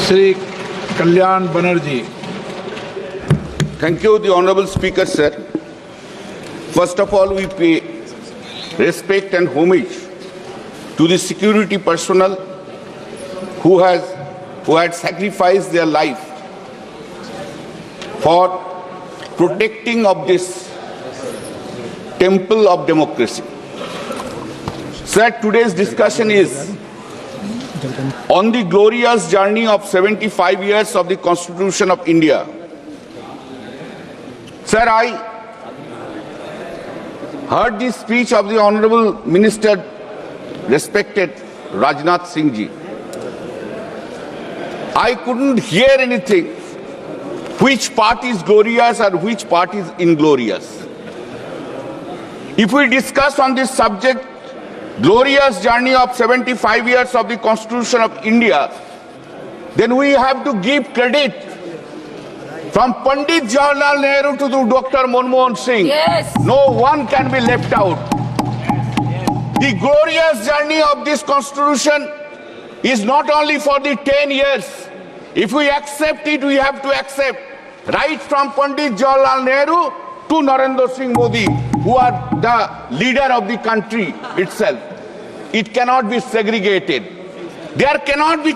Shri Kalyan Banerjee. Thank you, the Honourable Speaker, sir. First of all, we pay respect and homage to the security personnel who had sacrificed their life for protecting of this temple of democracy. Sir, today's discussion is on the glorious journey of 75 years of the Constitution of India. Sir, I heard the speech of the Honourable Minister, respected Rajnath Singh ji. I couldn't hear anything which part is glorious or which part is inglorious. If we discuss on this subject, glorious journey of 75 years of the Constitution of India, then we have to give credit from Pandit Jawaharlal Nehru to Dr. Manmohan Singh. Yes. No one can be left out. The glorious journey of this Constitution is not only for the 10 years. If we accept it, we have to accept right from Pandit Jawaharlal Nehru to Narendra Singh Modi, who are the leader of the country itself. It cannot be segregated. There cannot be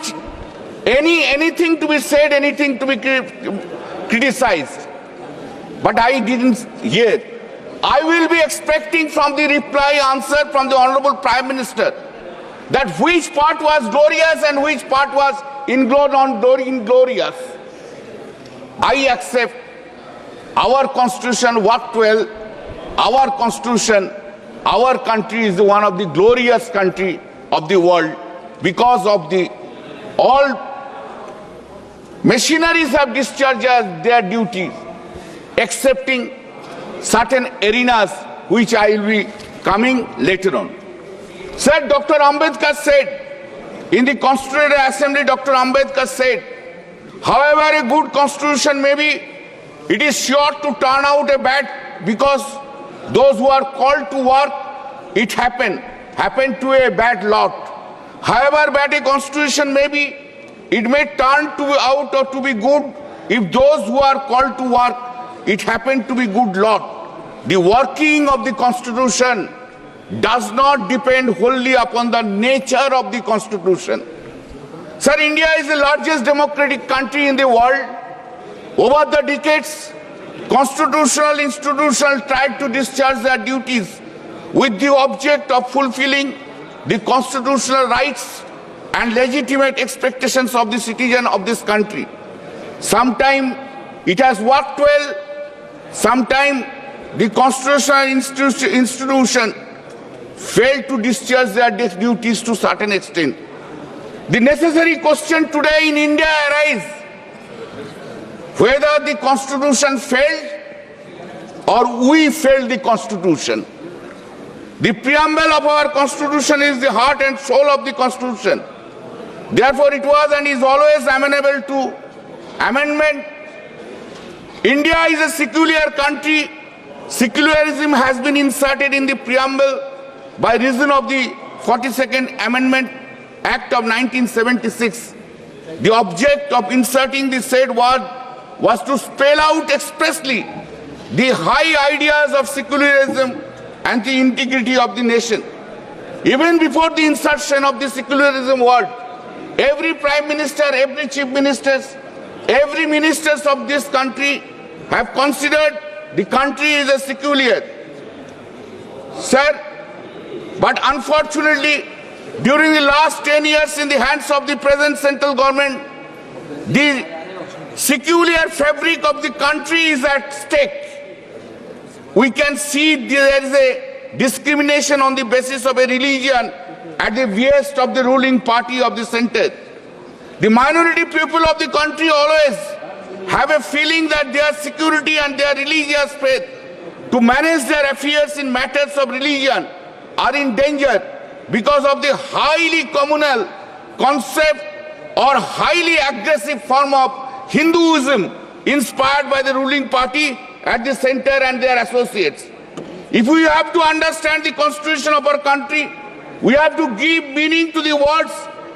anything to be said, anything to be criticized. But I didn't hear. I will be expecting from the answer from the Honourable Prime Minister that which part was glorious and which part was inglorious. I accept our Constitution worked well. Our Constitution, our country is one of the glorious country of the world because of the all machineries have discharged their duties, excepting certain arenas which I will be coming later on. Sir, Dr. Ambedkar said, in the Constituent Assembly, Dr. Ambedkar said, however a good constitution may be, it is sure to turn out a bad, because those who are called to work, it happened to a bad lot. However bad a constitution may be, it may turn out or to be good if those who are called to work, it happened to be good lot. The working of the Constitution does not depend wholly upon the nature of the Constitution. Sir, India is the largest democratic country in the world. Over the decades, constitutional institutions tried to discharge their duties with the object of fulfilling the constitutional rights and legitimate expectations of the citizen of this country. Sometimes it has worked well, sometimes the constitutional institution failed to discharge their duties to a certain extent. The necessary question today in India arises whether the Constitution failed or we failed the Constitution. The preamble of our Constitution is the heart and soul of the Constitution. Therefore, it was and is always amenable to amendment. India is a secular country. Secularism has been inserted in the preamble by reason of the 42nd Amendment Act of 1976. The object of inserting the said word was to spell out expressly the high ideas of secularism and the integrity of the nation. Even before the insertion of the secularism word, every Prime Minister, every Chief Ministers, every ministers of this country have considered the country is a secular. Sir, but unfortunately, during the last 10 years in the hands of the present central government, the secular fabric of the country is at stake. We can see there is a discrimination on the basis of a religion at the behest of the ruling party of the center. The minority people of the country always have a feeling that their security and their religious faith to manage their affairs in matters of religion are in danger because of the highly communal concept or highly aggressive form of Hinduism inspired by the ruling party at the center and their associates. If we have to understand the constitution of our country, we have to give meaning to the words,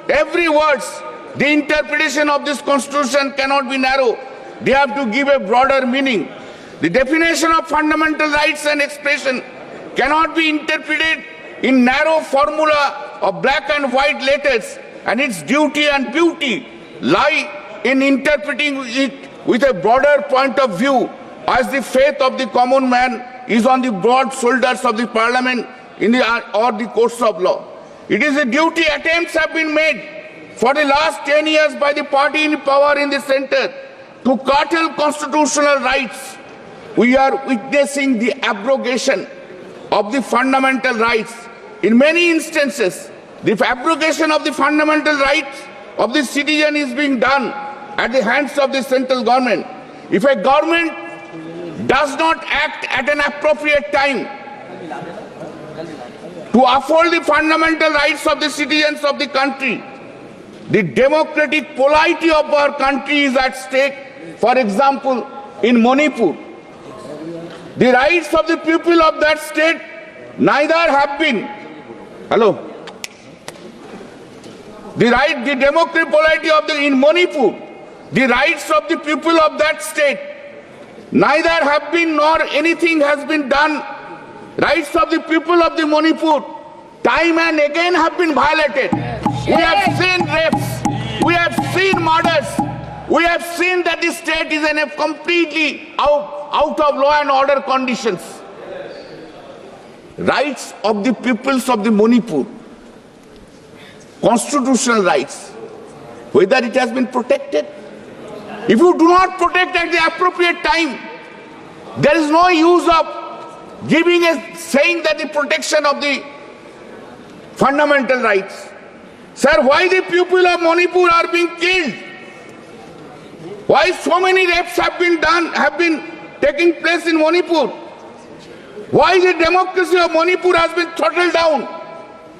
every words the interpretation of this constitution cannot be narrow. They have to give a broader meaning. The definition of fundamental rights and expression cannot be interpreted in narrow formula of black and white letters, and its duty and beauty lie in interpreting it with a broader point of view, as the faith of the common man is on the broad shoulders of the parliament or the courts of law. It is a duty. Attempts have been made for the last 10 years by the party in power in the center to curtail constitutional rights. We are witnessing the abrogation of the fundamental rights. In many instances, the abrogation of the fundamental rights of the citizen is being done at the hands of the central government. If a government does not act at an appropriate time to uphold the fundamental rights of the citizens of the country, the democratic polity of our country is at stake. For example, in Manipur, the rights of the people of that state neither have been, the democratic polity of in Manipur, the rights of the people of that state neither have been nor anything has been done. Rights of the people of the Manipur time and again have been violated. We have seen rapes, we have seen murders, we have seen that the state is in a completely out of law and order conditions. Rights of the peoples of the Manipur, constitutional rights, whether it has been protected. If you do not protect at the appropriate time, there is no use of saying that the protection of the fundamental rights. Sir, why the people of Manipur are being killed? Why so many rapes have been taking place in Manipur? Why the democracy of Manipur has been throttled down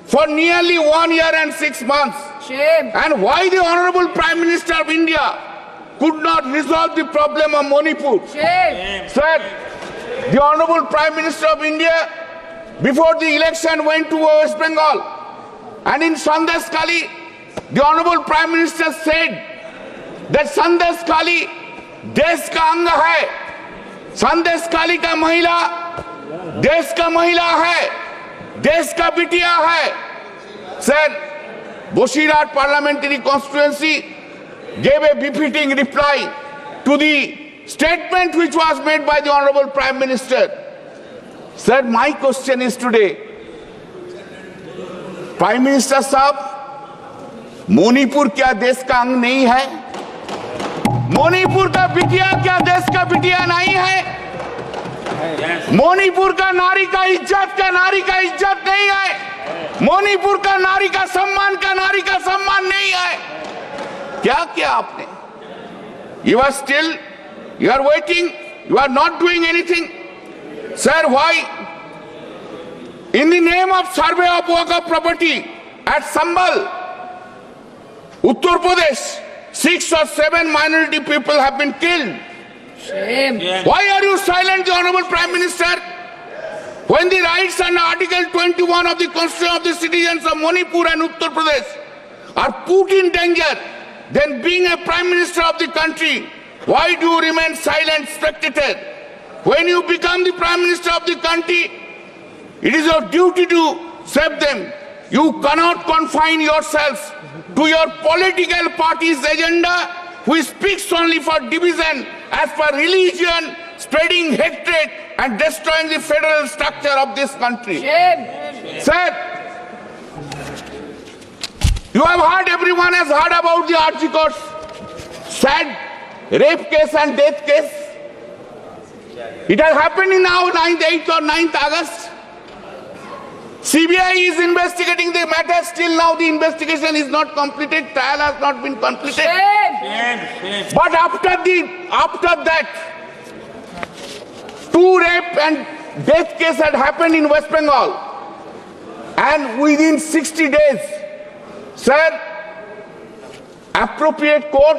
for nearly 1 year and 6 months? Shame. And why the Honorable Prime Minister of India could not resolve the problem of Manipur? Shame. Sir, the Honorable Prime Minister of India, before the election, went to West Bengal. And in Sandeshkhali, the Honorable Prime Minister said that Sandeshkhali देश का अंग है, संदेशखाली का महिला देश का महिला है, देश का बिटिया है. Sir, Boshirat parliamentary constituency gave a befitting reply to the statement which was made by the Honorable Prime Minister. Sir, my question is today, Prime Minister साहब, मणिपुर क्या देश का अंग नहीं है? मणिपुर का बिटिया क्या देश का बिटिया नहीं है? मणिपुर का नारी का इज्जत नहीं है? मणिपुर का नारी का सम्मान नहीं है? क्या किया आपने? You are waiting, you are not doing anything. Sir, why? In the name of survey of work of property at Sambal, Uttar Pradesh, 6 or 7 minority people have been killed. Shame. Why are you silent, the Honorable Prime Minister? When the rights under Article 21 of the Constitution of the citizens of Manipur and Uttar Pradesh are put in danger, then being a Prime Minister of the country, why do you remain silent spectator? When you become the Prime Minister of the country, it is your duty to save them. You cannot confine yourselves to your political party's agenda, which speaks only for division as per religion, spreading hatred and destroying the federal structure of this country. Shame. Sir, you have heard, everyone has heard about the Archiko's sad rape case and death case. It has happened in now 8th or 9th August. CBI is investigating the matter. Still now the investigation is not completed. Trial has not been completed. Shame. But after that, 2 rape and death cases had happened in West Bengal. And within 60 days, sir, appropriate court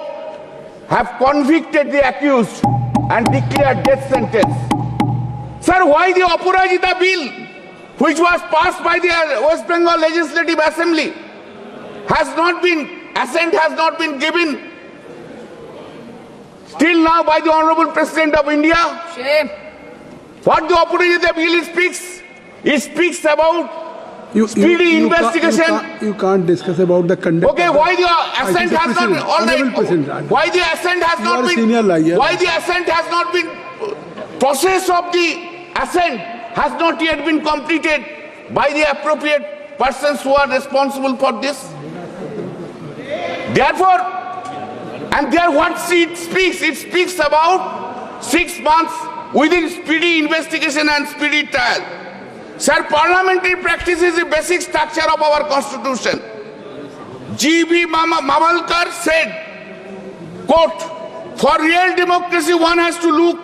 have convicted the accused and declared death sentence. Sir, why the Aparajita bill, which was passed by the West Bengal Legislative Assembly, has not been assent has not been given till now by the Honorable President of India. Shame. What the opposition bill speaks? It speaks about speedy investigation. You can't discuss about the conduct. Okay, why the assent has not been all right? Why the assent has not been? Why the assent has not been? Process of the assent has not yet been completed by the appropriate persons who are responsible for this. Therefore, and there what it speaks about 6 months within speedy investigation and speedy trial. Sir, parliamentary practice is the basic structure of our constitution. G.B. Mavalkar said, quote, for real democracy one has to look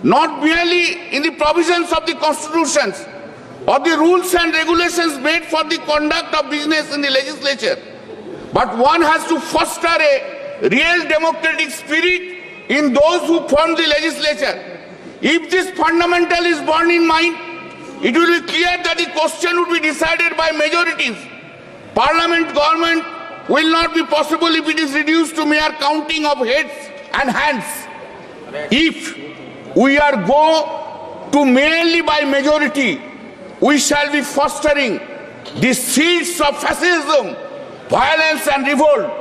not merely in the provisions of the constitutions or the rules and regulations made for the conduct of business in the legislature, but one has to foster a real democratic spirit in those who form the legislature. If this fundamental is borne in mind, it will be clear that the question would be decided by majorities. Parliament government will not be possible if it is reduced to mere counting of heads and hands. If we are go to mainly by majority, we shall be fostering the seeds of fascism, violence and revolt.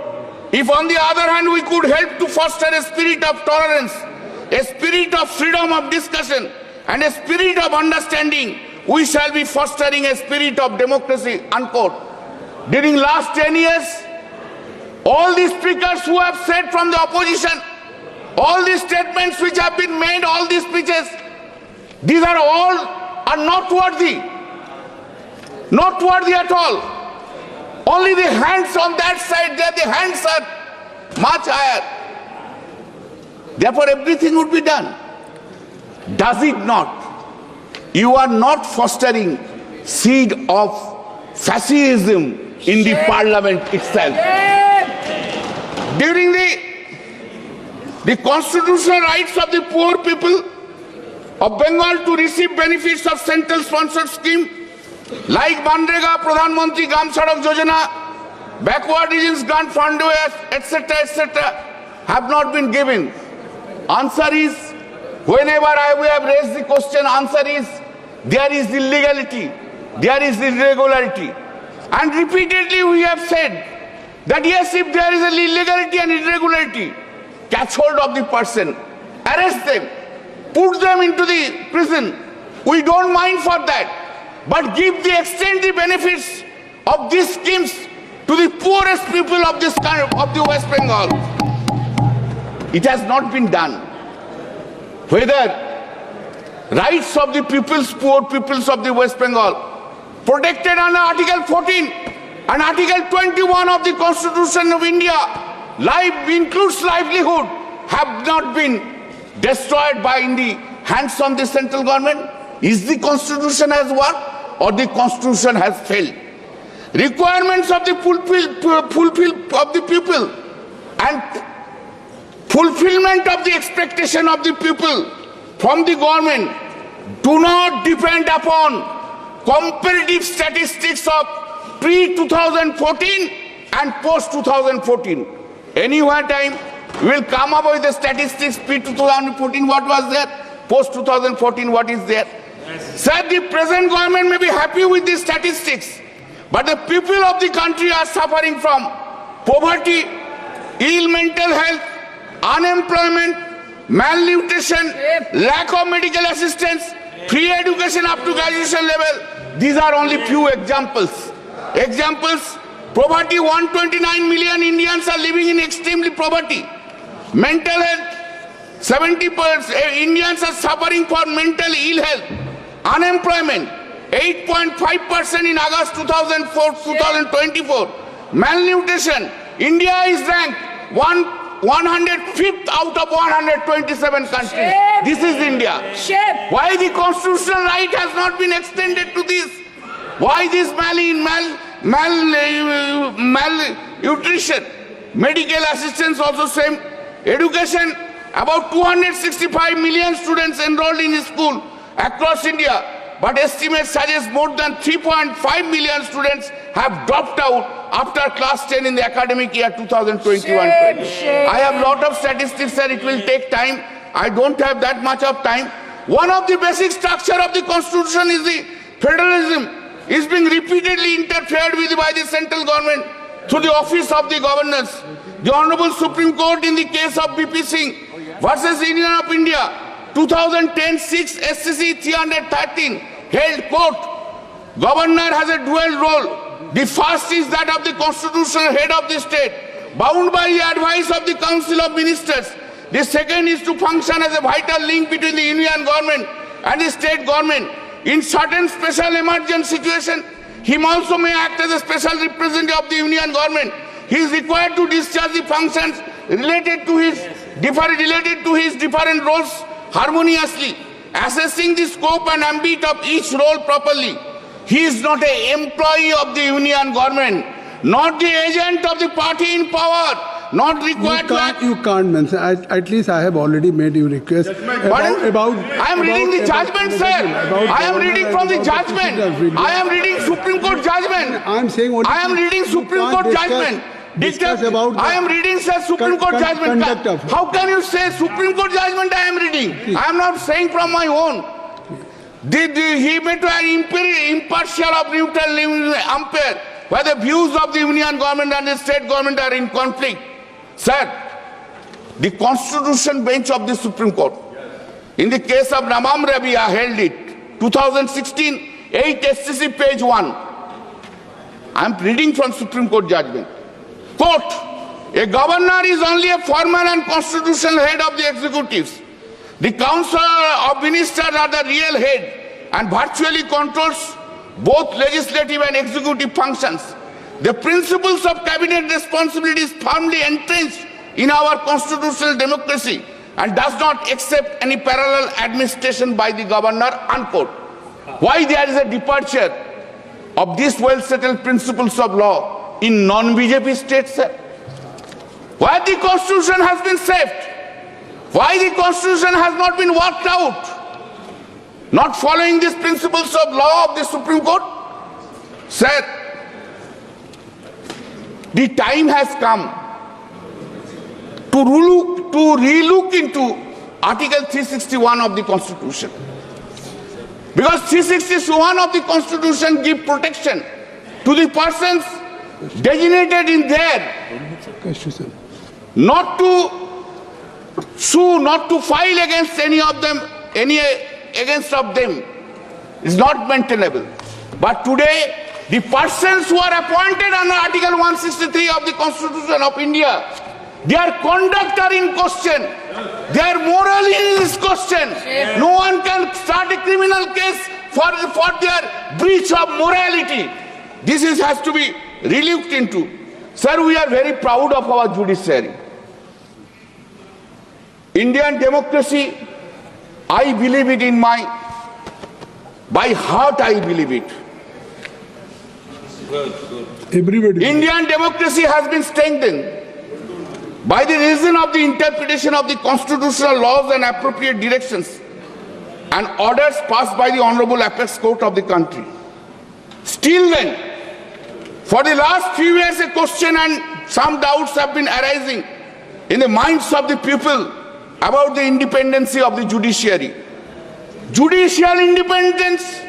If on the other hand we could help to foster a spirit of tolerance, a spirit of freedom of discussion and a spirit of understanding, we shall be fostering a spirit of democracy, unquote. During last 10 years, all these speakers who have said from the opposition, all these statements which have been made, all these speeches, these are all not worthy. Not worthy at all. Only the hands on that side, there the hands are much higher. Therefore, everything would be done. Does it not? You are not fostering seed of fascism in the parliament itself. During the constitutional rights of the poor people of Bengal to receive benefits of central sponsored scheme like Manrega, Pradhan Mantri Gram Sadak Yojana, backward regions grant fund, etc., have not been given. Answer is, whenever we have raised the question, answer is, there is illegality, there is irregularity. And repeatedly we have said that yes, if there is an illegality and irregularity, catch hold of the person, arrest them, put them into the prison. We don't mind for that. But give the extend the benefits of these schemes to the poorest people of this country, of the West Bengal. It has not been done. Whether rights of the peoples, poor peoples of the West Bengal, protected under Article 14 and Article 21 of the Constitution of India, life includes livelihood, have not been destroyed by in the hands of the central government. Is the Constitution has worked or the Constitution has failed? Requirements of the of the people and fulfillment of the expectation of the people from the government do not depend upon comparative statistics of pre-2014 and post-2014. Anywhere time we will come up with the statistics pre-2014 what was there, post-2014 what is there. Sir, the present government may be happy with these statistics, but the people of the country are suffering from poverty, ill mental health, unemployment, malnutrition, lack of medical assistance, free education up to graduation level. These are only few examples. Poverty, 129 million Indians are living in extremely poverty. Mental health, 70% Indians are suffering for mental ill health. Unemployment, 8.5% in August 2024. Malnutrition, India is ranked 105th out of 127 countries. Shame. This is India. Shame. Why the constitutional right has not been extended to this? Why this malnutrition? Medical assistance also same. Education, about 265 million students enrolled in school across India, but estimates suggest more than 3.5 million students have dropped out after class 10 in the academic year 2021-20. I have lot of statistics, sir. It will take time. I don't have that much of time. One of the basic structure of the constitution is the federalism. Is being repeatedly interfered with by the central government through the office of the governors. The Honorable Supreme Court in the case of BP Singh versus Union of India 2010 6 SCC 313 held court. Governor has a dual role. The first is that of the constitutional head of the state, bound by the advice of the Council of Ministers. The second is to function as a vital link between the union government and the state government. In certain special emergent situation, he also may act as a special representative of the union government. He is required to discharge the functions related to his different roles harmoniously, assessing the scope and ambit of each role properly. He is not an employee of the union government, not the agent of the party in power, not required to act. You can't mention. At least I have already made you request about. I am reading the judgment, sir. I am reading from the judgment. I am reading Supreme Court judgment. I am saying only. I am reading Supreme Court judgment. I am reading, sir, Supreme Court judgment. How can you say Supreme Court judgment I am reading? I am not saying from my own. He made an impartial or neutral umpire where the views of the union government and the state government are in conflict. Sir, the constitution bench of the Supreme Court, in the case of Namam Rabia, held it, 2016, 8 SCC page 1. I am reading from Supreme Court judgment. Quote, a governor is only a formal and constitutional head of the executives. The Council of Ministers are the real head and virtually controls both legislative and executive functions. The principles of cabinet responsibility is firmly entrenched in our constitutional democracy and does not accept any parallel administration by the governor, unquote. Why there is a departure of these well-settled principles of law in non-BJP states, sir? Why the constitution has been saved? Why the constitution has not been worked out? Not following these principles of law of the Supreme Court? Sir, the time has come to relook into Article 361 of the Constitution. Because 361 of the Constitution gives protection to the persons designated in there not to sue, not to file against any of them, against of them is not maintainable. But today, the persons who are appointed under Article 163 of the Constitution of India, their conduct are in question, their morality is question. No one can start a criminal case for their breach of morality. This has to be relooked into. Sir, we are very proud of our judiciary. Indian democracy, I believe it by heart I believe it. Everybody. Indian democracy has been strengthened by the reason of the interpretation of the constitutional laws and appropriate directions and orders passed by the Honorable Apex Court of the country. Still then, for the last few years a question and some doubts have been arising in the minds of the people about the independency of the judiciary. Judicial independence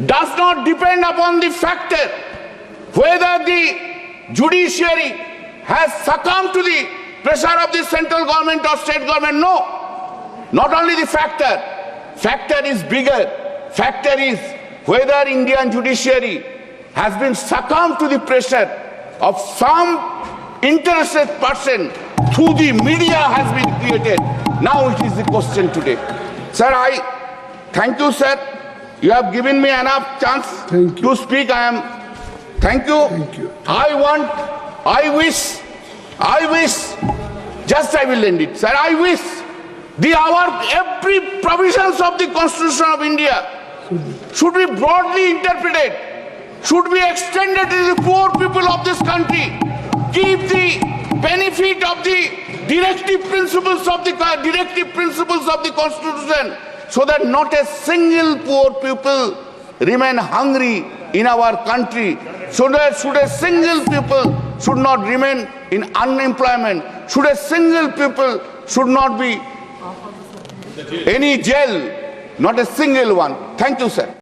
does not depend upon the factor whether the judiciary has succumbed to the pressure of the central government or state government. No. Not only the factor. Factor is bigger. Factor is whether Indian judiciary has been succumbed to the pressure of some interested person through the media has been created. Now it is the question today. Sir, I thank you, sir. You have given me enough chance to speak. Thank you. Thank you. I wish, just I will end it, sir. I wish every provisions of the Constitution of India should be broadly interpreted, should be extended to the poor people of this country, give the benefit of the directive principles of the Constitution, so that not a single poor people remain hungry in our country. Should a single people should not remain in unemployment. Should a single people should not be any jail. Not a single one. Thank you, sir.